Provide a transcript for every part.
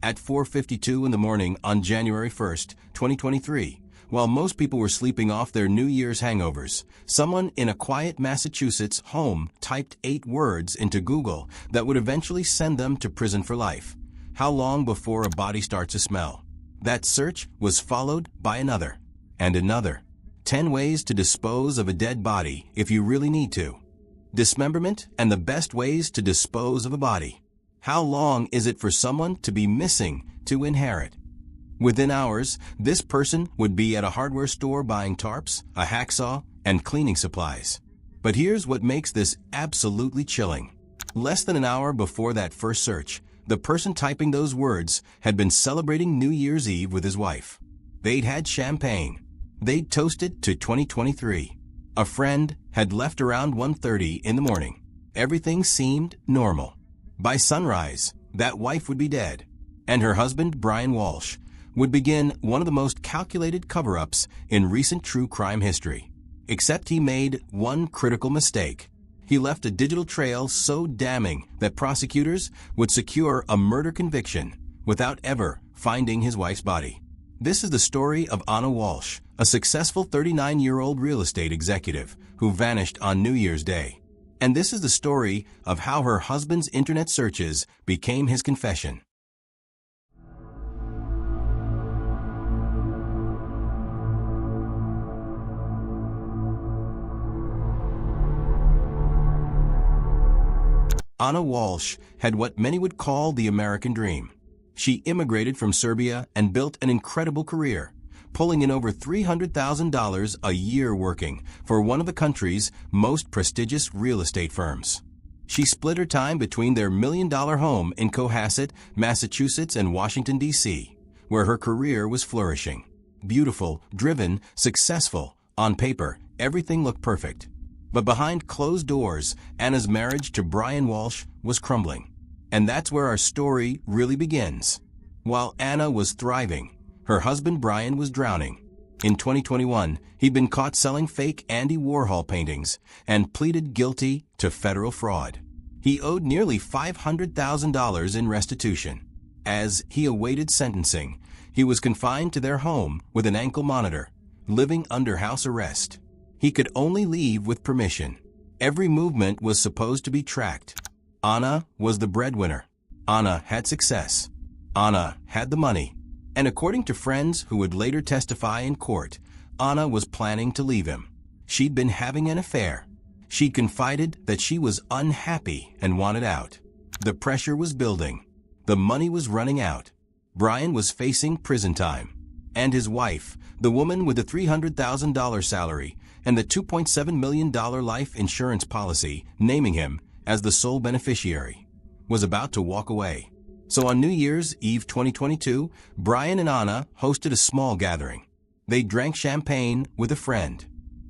At 4:52 in the morning on January 1st, 2023, while most people were sleeping off their New Year's hangovers, someone in a quiet Massachusetts home typed 8 words into Google that would eventually send them to prison for life. How long before a body starts to smell? That search was followed by another, and another. 10 ways to dispose of a dead body if you really need to. Dismemberment and the best ways to dispose of a body. How long is it for someone to be missing to inherit? Within hours, this person would be at a hardware store buying tarps, a hacksaw, and cleaning supplies. But here's what makes this absolutely chilling. Less than an hour before that first search, the person typing those words had been celebrating New Year's Eve with his wife. They'd had champagne. They'd toasted to 2023. A friend had left around 1:30 in the morning. Everything seemed normal. By sunrise, that wife would be dead, and her husband, Brian Walshe, would begin one of the most calculated cover-ups in recent true crime history. Except he made one critical mistake. He left a digital trail so damning that prosecutors would secure a murder conviction without ever finding his wife's body. This is the story of Ana Walshe, a successful 39-year-old real estate executive who vanished on New Year's Day. And this is the story of how her husband's internet searches became his confession. Ana Walshe had what many would call the American dream. She immigrated from Serbia and built an incredible career, pulling in over $300,000 a year working for one of the country's most prestigious real estate firms. She split her time between their million-dollar home in Cohasset, Massachusetts and Washington, D.C., where her career was flourishing. Beautiful, driven, successful. On paper, everything looked perfect. But behind closed doors, Ana's marriage to Brian Walshe was crumbling. And that's where our story really begins. While Ana was thriving, her husband Brian was drowning. In 2021, he'd been caught selling fake Andy Warhol paintings and pleaded guilty to federal fraud. He owed nearly $500,000 in restitution. As he awaited sentencing, he was confined to their home with an ankle monitor, living under house arrest. He could only leave with permission. Every movement was supposed to be tracked. Ana was the breadwinner. Ana had success. Ana had the money. And according to friends who would later testify in court, Ana was planning to leave him. She'd been having an affair. She confided that she was unhappy and wanted out. The pressure was building. The money was running out. Brian was facing prison time. And his wife, the woman with the $300,000 salary and the $2.7 million life insurance policy, naming him as the sole beneficiary, was about to walk away. So on New Year's Eve 2022, Brian and Ana hosted a small gathering. They drank champagne with a friend.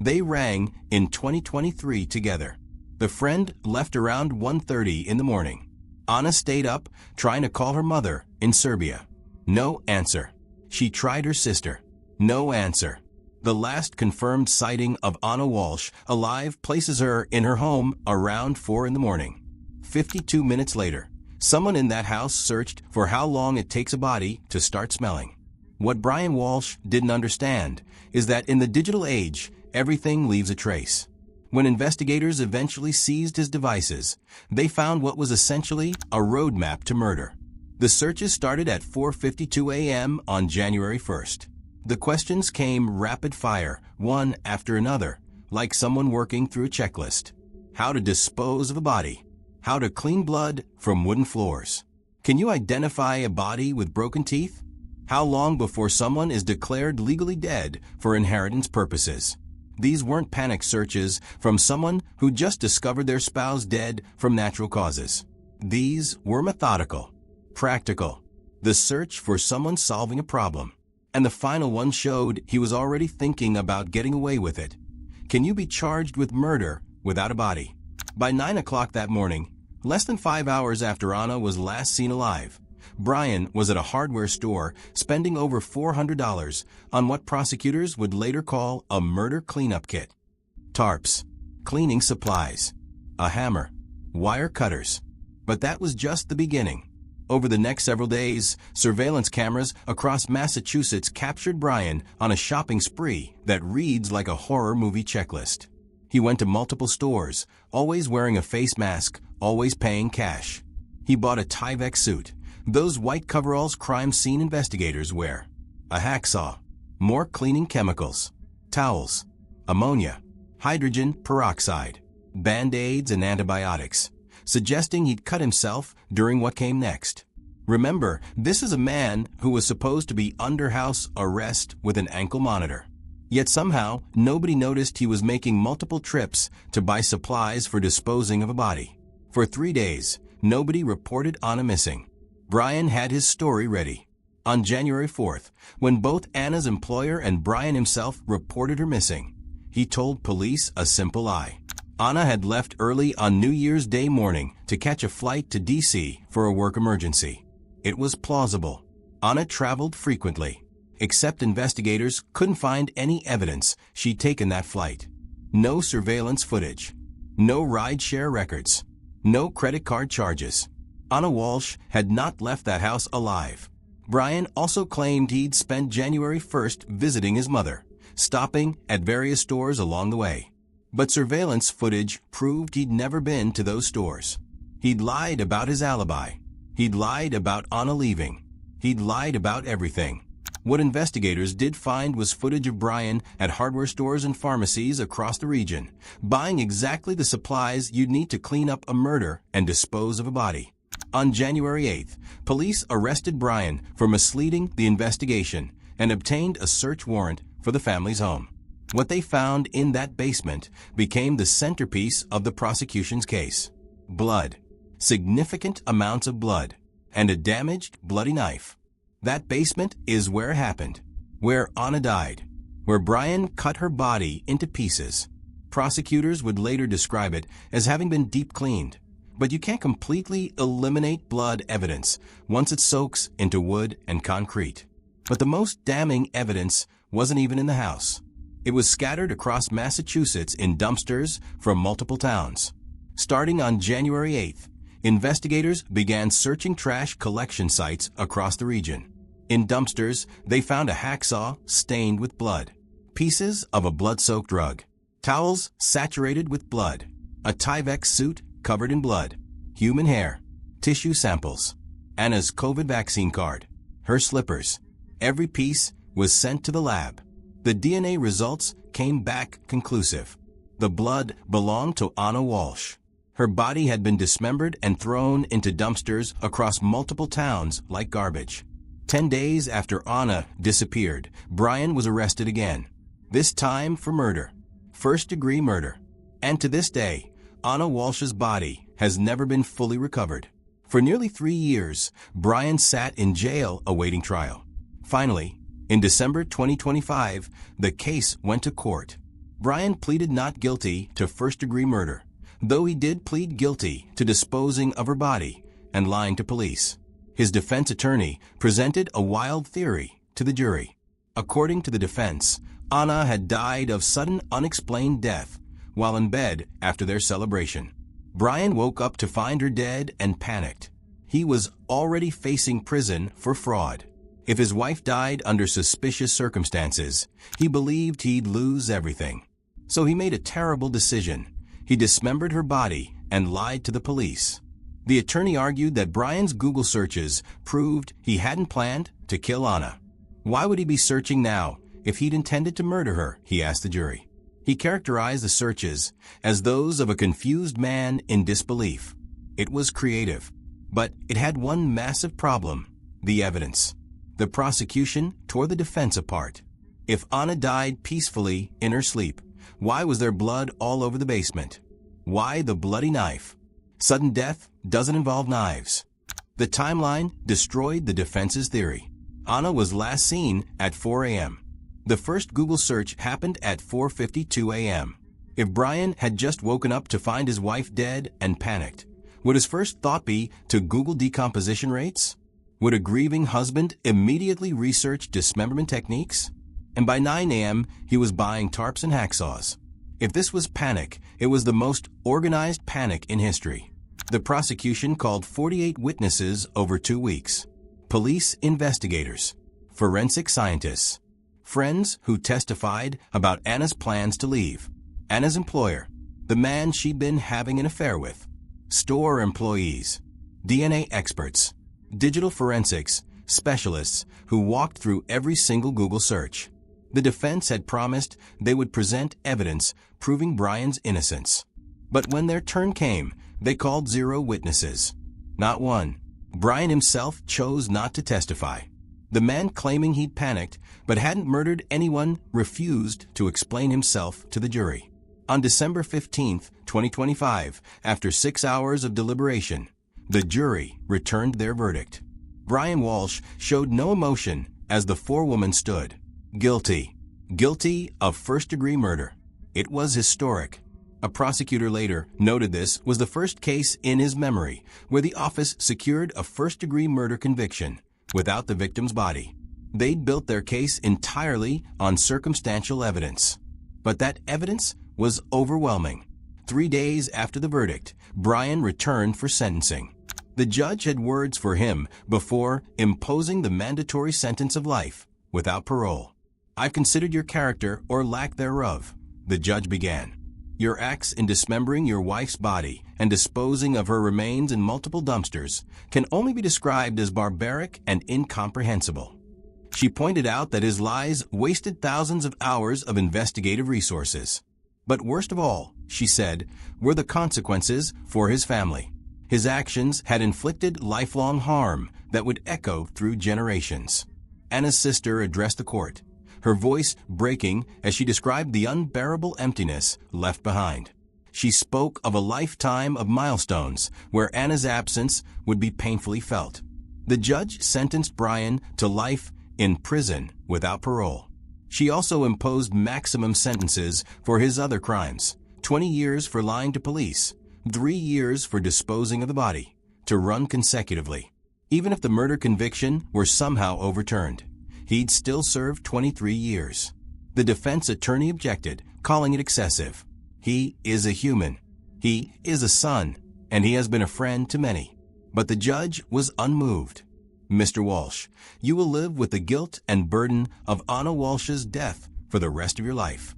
They rang in 2023 together. The friend left around 1:30 in the morning. Ana stayed up trying to call her mother in Serbia. No answer. She tried her sister. No answer. The last confirmed sighting of Ana Walshe alive places her in her home around 4 in the morning. 52 minutes later, someone in that house searched for how long it takes a body to start smelling. What Brian Walshe didn't understand is that in the digital age, everything leaves a trace. When investigators eventually seized his devices, they found what was essentially a roadmap to murder. The searches started at 4:52 a.m. on January 1st. The questions came rapid fire, one after another, like someone working through a checklist. How to dispose of a body. How to clean blood from wooden floors. Can you identify a body with broken teeth? How long before someone is declared legally dead for inheritance purposes? These weren't panic searches from someone who just discovered their spouse dead from natural causes. These were methodical, practical. The search for someone solving a problem. And the final one showed he was already thinking about getting away with it. Can you be charged with murder without a body? By 9 o'clock that morning, less than 5 hours after Ana was last seen alive, Brian was at a hardware store spending over $400 on what prosecutors would later call a murder cleanup kit. Tarps, cleaning supplies, a hammer, wire cutters. But that was just the beginning. Over the next several days, surveillance cameras across Massachusetts captured Brian on a shopping spree that reads like a horror movie checklist. He went to multiple stores, always wearing a face mask, always paying cash. He bought a Tyvek suit, those white coveralls crime scene investigators wear, a hacksaw, more cleaning chemicals, towels, ammonia, hydrogen peroxide, Band-Aids and antibiotics, suggesting he'd cut himself during what came next. Remember, this is a man who was supposed to be under house arrest with an ankle monitor. Yet somehow, nobody noticed he was making multiple trips to buy supplies for disposing of a body. For 3 days, nobody reported Ana missing. Brian had his story ready. On January 4th, when both Ana's employer and Brian himself reported her missing, he told police a simple lie. Ana had left early on New Year's Day morning to catch a flight to D.C. for a work emergency. It was plausible. Ana traveled frequently, except investigators couldn't find any evidence she'd taken that flight. No surveillance footage, no rideshare records, no credit card charges. Ana Walshe had not left that house alive. Brian also claimed he'd spent January 1st visiting his mother, stopping at various stores along the way. But surveillance footage proved he'd never been to those stores. He'd lied about his alibi. He'd lied about Ana leaving. He'd lied about everything. What investigators did find was footage of Brian at hardware stores and pharmacies across the region, buying exactly the supplies you'd need to clean up a murder and dispose of a body. On January 8th, police arrested Brian for misleading the investigation and obtained a search warrant for the family's home. What they found in that basement became the centerpiece of the prosecution's case. Blood. Significant amounts of blood. And a damaged, bloody knife. That basement is where it happened. Where Ana died. Where Brian cut her body into pieces. Prosecutors would later describe it as having been deep cleaned. But you can't completely eliminate blood evidence once it soaks into wood and concrete. But the most damning evidence wasn't even in the house. It was scattered across Massachusetts in dumpsters from multiple towns. Starting on January 8th, investigators began searching trash collection sites across the region. In dumpsters, they found a hacksaw stained with blood, pieces of a blood-soaked rug, towels saturated with blood, a Tyvek suit covered in blood, human hair, tissue samples, Ana's COVID vaccine card, her slippers. Every piece was sent to the lab. The DNA results came back conclusive. The blood belonged to Ana Walshe. Her body had been dismembered and thrown into dumpsters across multiple towns like garbage. 10 days after Ana disappeared, Brian was arrested again, this time for murder, first-degree murder. And to this day, Ana Walshe's body has never been fully recovered. For nearly 3 years, Brian sat in jail awaiting trial. Finally, in December 2025, the case went to court. Brian pleaded not guilty to first-degree murder, though he did plead guilty to disposing of her body and lying to police. His defense attorney presented a wild theory to the jury. According to the defense, Ana had died of sudden unexplained death while in bed after their celebration. Brian woke up to find her dead and panicked. He was already facing prison for fraud. If his wife died under suspicious circumstances, he believed he'd lose everything. So he made a terrible decision. He dismembered her body and lied to the police. The attorney argued that Brian's Google searches proved he hadn't planned to kill Ana. Why would he be searching now if he'd intended to murder her, he asked the jury. He characterized the searches as those of a confused man in disbelief. It was creative, but it had one massive problem: the evidence. The prosecution tore the defense apart. If Ana died peacefully in her sleep, why was there blood all over the basement? Why the bloody knife? Sudden death doesn't involve knives. The timeline destroyed the defense's theory. Ana was last seen at 4 a.m. The first Google search happened at 4:52 a.m. If Brian had just woken up to find his wife dead and panicked, would his first thought be to Google decomposition rates? Would a grieving husband immediately research dismemberment techniques? And by 9 a.m., he was buying tarps and hacksaws. If this was panic, it was the most organized panic in history. The prosecution called 48 witnesses over 2 weeks. Police investigators, forensic scientists, friends who testified about Ana's plans to leave, Ana's employer, the man she'd been having an affair with, store employees, DNA experts, digital forensics specialists who walked through every single Google search. The defense had promised they would present evidence proving Brian's innocence. But when their turn came, they called 0 witnesses. Not one. Brian himself chose not to testify. The man claiming he'd panicked but hadn't murdered anyone refused to explain himself to the jury. On December 15, 2025, after 6 hours of deliberation, the jury returned their verdict. Brian Walshe showed no emotion as the forewoman stood. Guilty. Guilty of first-degree murder. It was historic. A prosecutor later noted this was the first case in his memory where the office secured a first-degree murder conviction without the victim's body. They'd built their case entirely on circumstantial evidence. But that evidence was overwhelming. 3 days after the verdict, Brian returned for sentencing. The judge had words for him before imposing the mandatory sentence of life without parole. "I've considered your character or lack thereof," the judge began. "Your acts in dismembering your wife's body and disposing of her remains in multiple dumpsters can only be described as barbaric and incomprehensible." She pointed out that his lies wasted thousands of hours of investigative resources. But worst of all, she said, were the consequences for his family. His actions had inflicted lifelong harm that would echo through generations. Ana's sister addressed the court, her voice breaking as she described the unbearable emptiness left behind. She spoke of a lifetime of milestones where Ana's absence would be painfully felt. The judge sentenced Brian to life in prison without parole. She also imposed maximum sentences for his other crimes: 20 years for lying to police, 3 years for disposing of the body, to run consecutively. Even if the murder conviction were somehow overturned, he'd still serve 23 years. The defense attorney objected, calling it excessive. He is a human. He is a son, and he has been a friend to many. But the judge was unmoved. "Mr. Walshe, you will live with the guilt and burden of Ana Walshe's death for the rest of your life."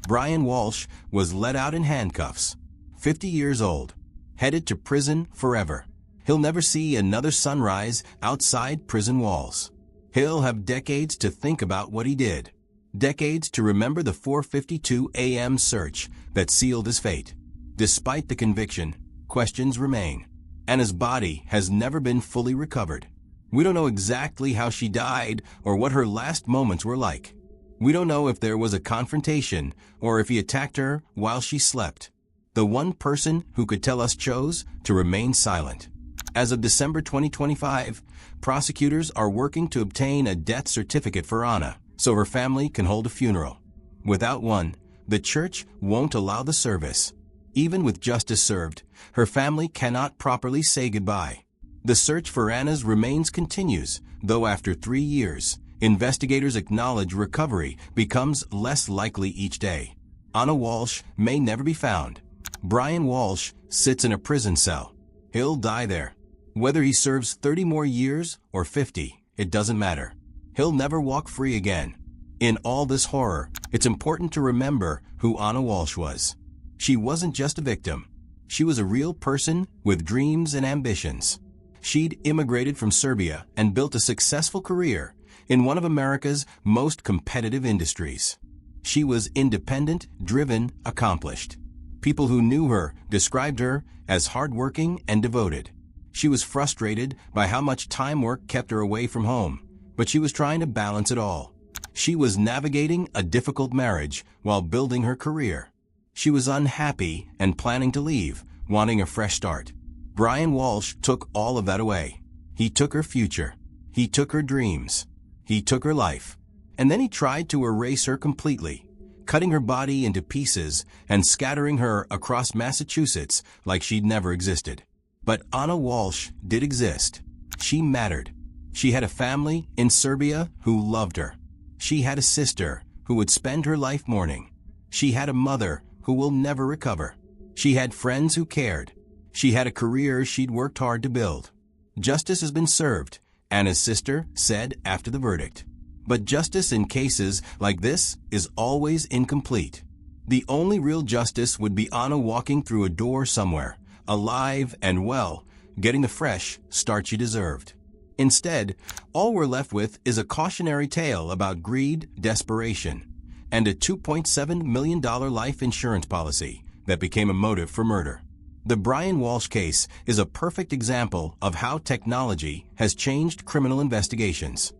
Brian Walshe was let out in handcuffs, 50 years old, headed to prison forever. He'll never see another sunrise outside prison walls. He'll have decades to think about what he did, decades to remember the 4:52 a.m. search that sealed his fate. Despite the conviction, questions remain, and his body has never been fully recovered. We don't know exactly how she died or what her last moments were like. We don't know if there was a confrontation or if he attacked her while she slept. The one person who could tell us chose to remain silent. As of December 2025, prosecutors are working to obtain a death certificate for Ana so her family can hold a funeral. Without one, the church won't allow the service. Even with justice served, her family cannot properly say goodbye. The search for Ana's remains continues, though after 3 years, investigators acknowledge recovery becomes less likely each day. Ana Walshe may never be found. Brian Walshe sits in a prison cell. He'll die there. Whether he serves 30 more years or 50, it doesn't matter. He'll never walk free again. In all this horror, it's important to remember who Ana Walshe was. She wasn't just a victim. She was a real person with dreams and ambitions. She'd immigrated from Serbia and built a successful career in one of America's most competitive industries. She was independent, driven, accomplished. People who knew her described her as hardworking and devoted. She was frustrated by how much time work kept her away from home, but she was trying to balance it all. She was navigating a difficult marriage while building her career. She was unhappy and planning to leave, wanting a fresh start. Brian Walshe took all of that away. He took her future. He took her dreams. He took her life. And then he tried to erase her completely, cutting her body into pieces and scattering her across Massachusetts like she'd never existed. But Ana Walshe did exist. She mattered. She had a family in Serbia who loved her. She had a sister who would spend her life mourning. She had a mother who will never recover. She had friends who cared. She had a career she'd worked hard to build. Justice has been served, Anna's sister said after the verdict. But justice in cases like this is always incomplete. The only real justice would be Ana walking through a door somewhere, alive and well, getting the fresh start she deserved. Instead, all we're left with is a cautionary tale about greed, desperation, and a $2.7 million life insurance policy that became a motive for murder. The Brian Walshe case is a perfect example of how technology has changed criminal investigations.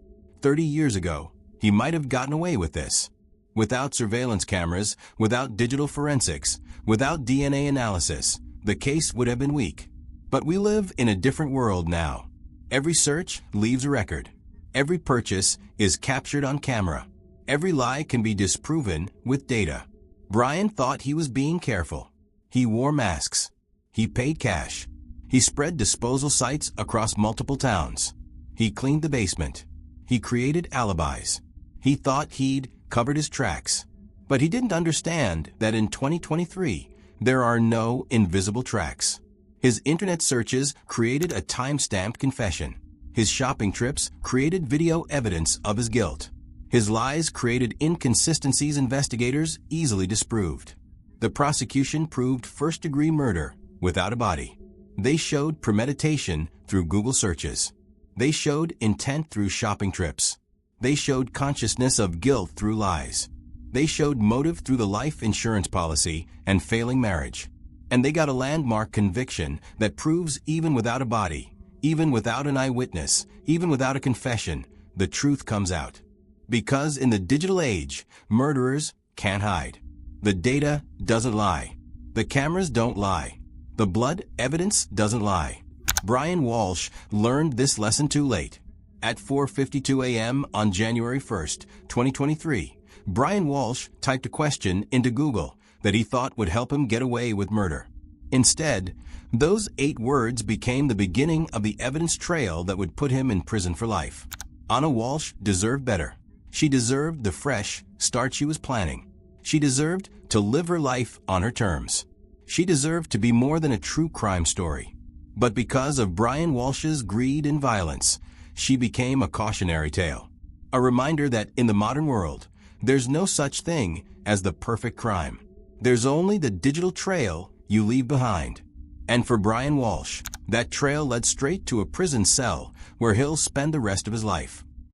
30 years ago, he might have gotten away with this. Without surveillance cameras, without digital forensics, without DNA analysis, the case would have been weak. But we live in a different world now. Every search leaves a record. Every purchase is captured on camera. Every lie can be disproven with data. Brian thought he was being careful. He wore masks. He paid cash. He spread disposal sites across multiple towns. He cleaned the basement. He created alibis. He thought he'd covered his tracks. But he didn't understand that in 2023, there are no invisible tracks. His internet searches created a time-stamped confession. His shopping trips created video evidence of his guilt. His lies created inconsistencies investigators easily disproved. The prosecution proved first-degree murder without a body. They showed premeditation through Google searches. They showed intent through shopping trips. They showed consciousness of guilt through lies. They showed motive through the life insurance policy and failing marriage. And they got a landmark conviction that proves even without a body, even without an eyewitness, even without a confession, the truth comes out. Because in the digital age, murderers can't hide. The data doesn't lie. The cameras don't lie. The blood evidence doesn't lie. Brian Walshe learned this lesson too late. At 4:52 a.m. on January 1st, 2023, Brian Walshe typed a question into Google that he thought would help him get away with murder. Instead, those 8 words became the beginning of the evidence trail that would put him in prison for life. Ana Walshe deserved better. She deserved the fresh start she was planning. She deserved to live her life on her terms. She deserved to be more than a true crime story. But because of Brian Walshe's greed and violence, she became a cautionary tale. A reminder that in the modern world, there's no such thing as the perfect crime. There's only the digital trail you leave behind. And for Brian Walshe, that trail led straight to a prison cell where he'll spend the rest of his life.